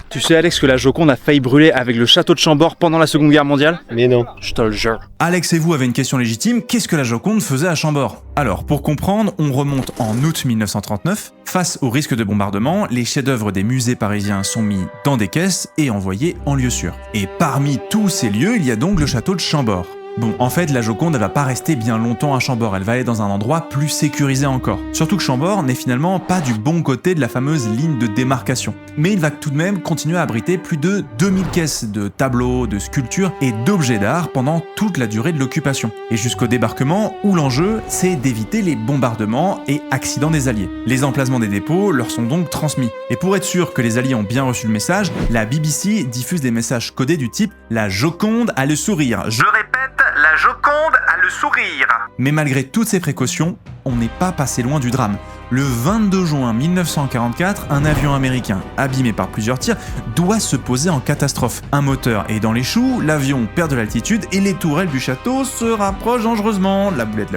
Tu sais Alex que la Joconde a failli brûler avec le château de Chambord pendant la Seconde Guerre mondiale? Mais non. Je te le jure. Alex et vous avez une question légitime, qu'est-ce que la Joconde faisait à Chambord? Alors, pour comprendre, on remonte en août 1939. Face au risque de bombardement, les chefs-d'œuvre des musées parisiens sont mis dans des caisses et envoyés en lieu sûr. Et parmi tous ces lieux, il y a donc le château de Chambord. Bon, en fait, la Joconde, elle va pas rester bien longtemps à Chambord, elle va aller dans un endroit plus sécurisé encore. Surtout que Chambord n'est finalement pas du bon côté de la fameuse ligne de démarcation. Mais il va tout de même continuer à abriter plus de 2000 caisses de tableaux, de sculptures et d'objets d'art pendant toute la durée de l'occupation. Et jusqu'au débarquement, où l'enjeu, c'est d'éviter les bombardements et accidents des Alliés. Les emplacements des dépôts leur sont donc transmis. Et pour être sûr que les Alliés ont bien reçu le message, la BBC diffuse des messages codés du type « La Joconde a le sourire ». Je répète, la Joconde a le sourire. Mais malgré toutes ces précautions, on n'est pas passé loin du drame. Le 22 juin 1944, un avion américain, abîmé par plusieurs tirs, doit se poser en catastrophe. Un moteur est dans les choux, l'avion perd de l'altitude et les tourelles du château se rapprochent dangereusement. La boulette.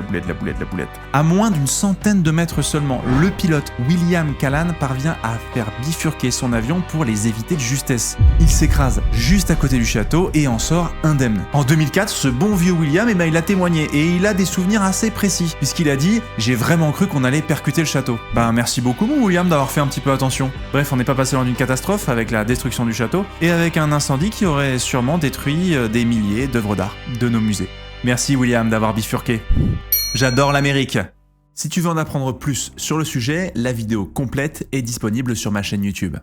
À moins d'une centaine de mètres seulement, le pilote William Callan parvient à faire bifurquer son avion pour les éviter de justesse. Il s'écrase juste à côté du château et en sort indemne. En 2004, ce bon vieux William, il a témoigné et il a des souvenirs assez précis, puisqu'il a dit « J'ai vraiment cru qu'on allait percuter le château ». Merci beaucoup mon William d'avoir fait un petit peu attention. Bref, on n'est pas passé loin d'une catastrophe avec la destruction du château et avec un incendie qui aurait sûrement détruit des milliers d'œuvres d'art de nos musées. Merci William d'avoir bifurqué. J'adore l'Amérique. Si tu veux en apprendre plus sur le sujet, la vidéo complète est disponible sur ma chaîne YouTube.